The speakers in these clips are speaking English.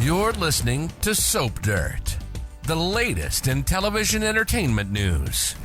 You're listening to Soap Dirt, the latest in television entertainment news.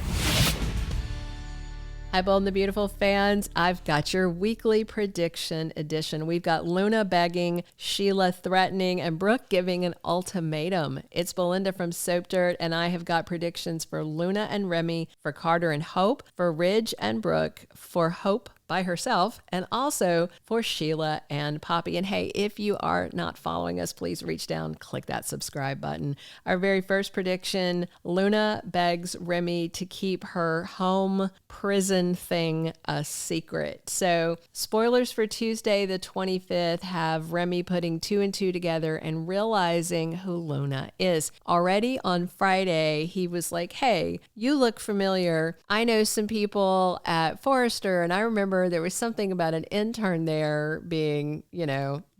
Hi, Bold and the Beautiful fans. I've got your weekly prediction edition. We've got Luna begging, Sheila threatening, and Brooke giving an ultimatum. It's Belinda from Soap Dirt, and I have got predictions for Luna and Remy, for Carter and Hope, for Ridge and Brooke, for Hope by herself, and also for Sheila and Poppy. And hey, if you are not following us, please reach down, click that subscribe button. Our very first prediction, Luna begs Remy to keep her home prison thing a secret. So spoilers for Tuesday the 25th have Remy putting two and two together and realizing who Luna is. Already on Friday, he was like, hey, you look familiar. I know some people at Forrester, and I remember there was something about an intern there being,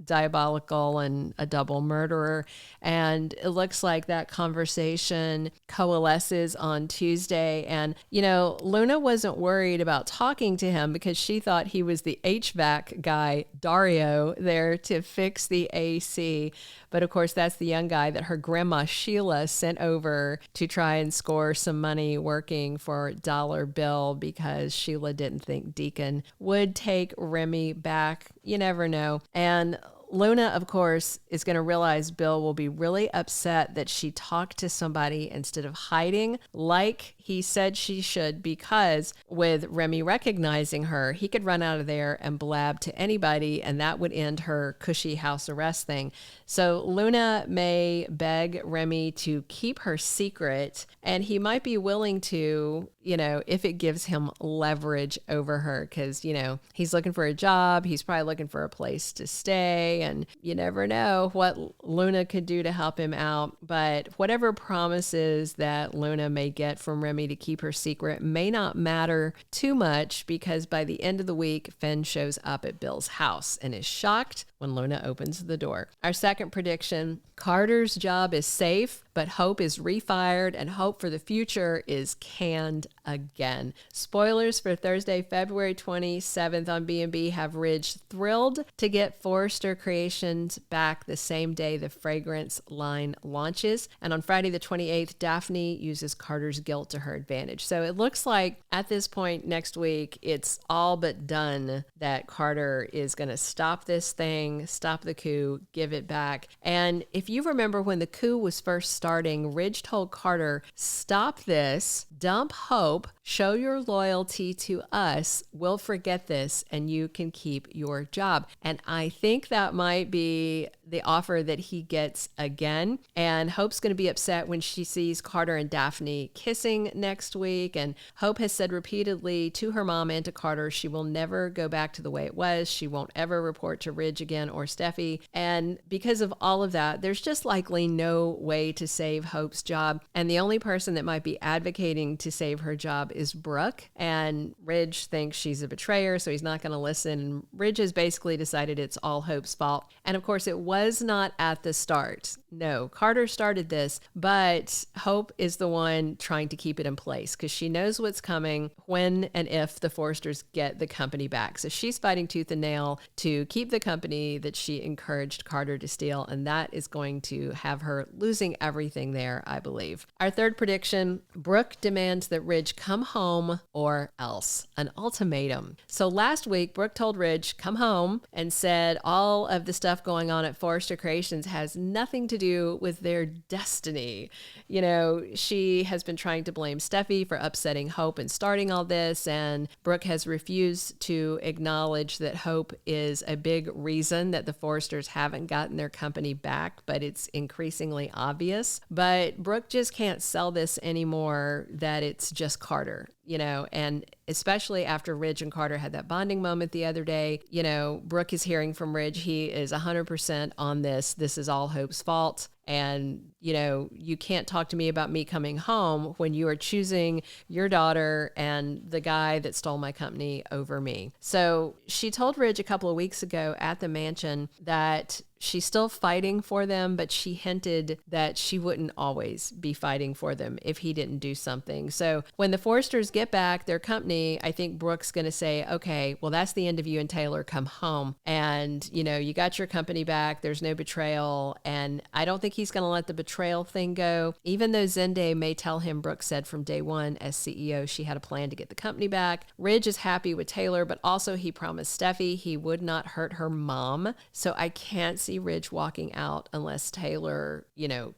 diabolical and a double murderer. And it looks like that conversation coalesces on Tuesday. And, Luna wasn't worried about talking to him because she thought he was the HVAC guy, Dario, there to fix the AC. But of course, that's the young guy that her grandma Sheila sent over to try and score some money working for Dollar Bill because Sheila didn't think Deacon would take Remy back. You never know. And Luna, of course, is going to realize Bill will be really upset that she talked to somebody instead of hiding like he said she should, because with Remy recognizing her, he could run out of there and blab to anybody, and that would end her cushy house arrest thing. So Luna may beg Remy to keep her secret, and he might be willing to, if it gives him leverage over her, because, he's looking for a job. He's probably looking for a place to stay, and you never know what Luna could do to help him out. But whatever promises that Luna may get from Remy to keep her secret may not matter too much, because by the end of the week, Finn shows up at Bill's house and is shocked when Luna opens the door. Our second prediction, Carter's job is safe, but Hope is refired, and hope for the future is canned again. Spoilers for Thursday, February 27th on B&B have Ridge thrilled to get Forrester Creations back the same day the fragrance line launches. And on Friday the 28th, Daphne uses Carter's guilt to her advantage. So it looks like at this point next week, it's all but done that Carter is going to stop this thing, stop the coup, give it back. And if you remember when the coup was first starting, Ridge told Carter, stop this, dump Hope, show your loyalty to us, we'll forget this, and you can keep your job. And I think that might be the offer that he gets again. And Hope's going to be upset when she sees Carter and Daphne kissing next week. And Hope has said repeatedly to her mom and to Carter, she will never go back to the way it was. She won't ever report to Ridge again or Steffi. And because of all of that, there's just likely no way to save Hope's job. And the only person that might be advocating to save her job is Brooke. And Ridge thinks she's a betrayer, so he's not going to listen. And Ridge has basically decided it's all Hope's fault. And of course, it was not at the start. No, Carter started this, but Hope is the one trying to keep it in place because she knows what's coming when and if the Forresters get the company back. So she's fighting tooth and nail to keep the company that she encouraged Carter to steal, and that is going to have her losing everything there, I believe. Our third prediction, Brooke demands that Ridge come home or else. An ultimatum. So last week, Brooke told Ridge, come home, and said all of the stuff going on at Forrester Creations has nothing to do with their destiny. She has been trying to blame Steffi for upsetting Hope and starting all this, and Brooke has refused to acknowledge that Hope is a big reason that the Forresters haven't gotten their company back, but it's increasingly obvious. But Brooke just can't sell this anymore that it's just Carter. And especially after Ridge and Carter had that bonding moment the other day, Brooke is hearing from Ridge. He is 100% on this. This is all Hope's fault. And, you can't talk to me about me coming home when you are choosing your daughter and the guy that stole my company over me. So she told Ridge a couple of weeks ago at the mansion that she's still fighting for them, but she hinted that she wouldn't always be fighting for them if he didn't do something. So when the Forresters get back their company, I think Brooke's going to say, okay, well, that's the end of you and Taylor. Come home. And, you got your company back. There's no betrayal. And I don't think he's going to let the betrayal thing go, even though Zende may tell him Brooke said from day one as CEO she had a plan to get the company back. Ridge is happy with Taylor, but also he promised Steffi he would not hurt her mom. So I can't see Ridge walking out unless Taylor,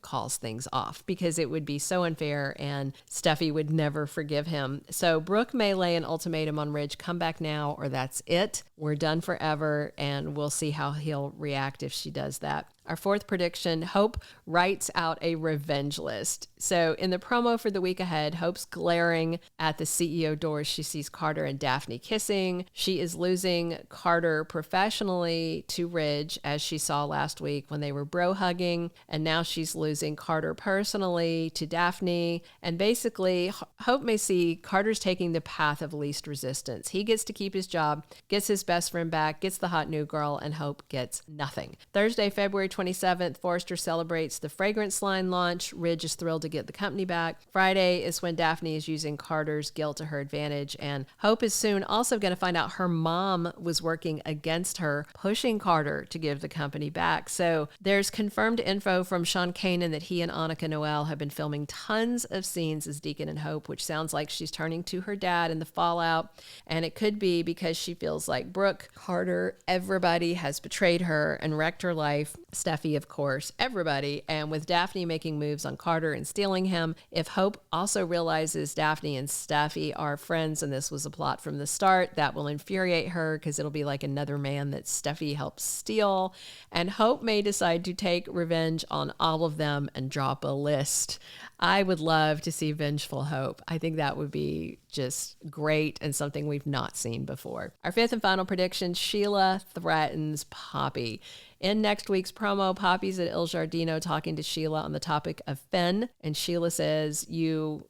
calls things off, because it would be so unfair and Steffi would never forgive him. So Brooke may lay an ultimatum on Ridge, come back now or that's it. We're done forever, and we'll see how he'll react if she does that. Our fourth prediction, Hope writes out a revenge list. So in the promo for the week ahead, Hope's glaring at the CEO door as she sees Carter and Daphne kissing. She is losing Carter professionally to Ridge, as she saw last week when they were bro-hugging. And now she's losing Carter personally to Daphne. And basically, Hope may see Carter's taking the path of least resistance. He gets to keep his job, gets his best friend back, gets the hot new girl, and Hope gets nothing. Thursday, February 27th, Forrester celebrates the fragrance line launch. Ridge is thrilled to get the company back. Friday is when Daphne is using Carter's guilt to her advantage, and Hope is soon also going to find out her mom was working against her, pushing Carter to give the company back. So there's confirmed info from Sean Kanan that he and Annika Noelle have been filming tons of scenes as Deacon and Hope, which sounds like she's turning to her dad in the fallout. And it could be because she feels like Brooke, Carter, everybody has betrayed her and wrecked her life. Steffi, of course, everybody. And with Daphne making moves on Carter and stealing him, if Hope also realizes Daphne and Steffi are friends and this was a plot from the start, that will infuriate her because it'll be like another man that Steffi helped steal. And Hope may decide to take revenge on all of them and drop a list. I would love to see Vengeful Hope. I think that would be just great and something we've not seen before. Our fifth and final prediction, Sheila threatens Poppy. In next week's promo, Poppy's at Il Giardino talking to Sheila on the topic of Finn, and Sheila says, you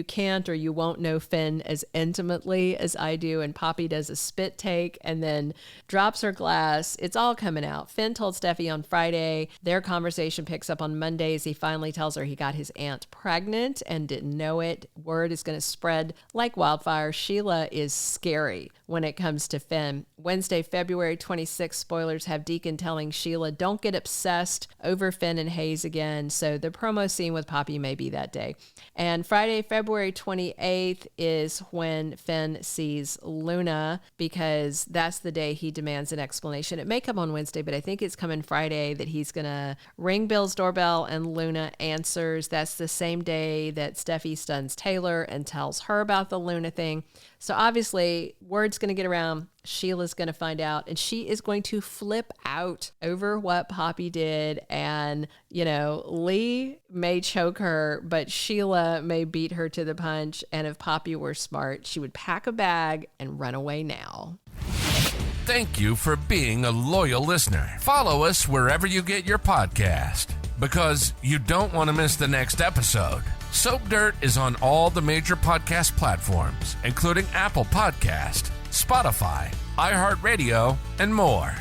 can't or you won't know Finn as intimately as I do, and Poppy does a spit take and then drops her glass. It's all coming out. Finn told Steffi on Friday. Their conversation picks up on Monday as he finally tells her he got his aunt pregnant and didn't know it. Word is going to spread like wildfire. Sheila is scary when it comes to Finn. Wednesday, February 26th, spoilers, have Deacon telling Sheila, don't get obsessed over Finn and Hayes again. So the promo scene with Poppy may be that day. And Friday, February 28th is when Finn sees Luna, because that's the day he demands an explanation. It may come on Wednesday, but I think it's coming Friday that he's going to ring Bill's doorbell and Luna answers. That's the same day that Steffi stuns Taylor and tells her about the Luna thing. So obviously, word's going to get around. Sheila's going to find out, and she is going to flip out over what Poppy did. And, Lee may choke her, but Sheila may beat her to the punch. And if Poppy were smart, she would pack a bag and run away now. Thank you for being a loyal listener. Follow us wherever you get your podcast, because you don't want to miss the next episode. Soap Dirt is on all the major podcast platforms, including Apple Podcast, Spotify, iHeartRadio, and more.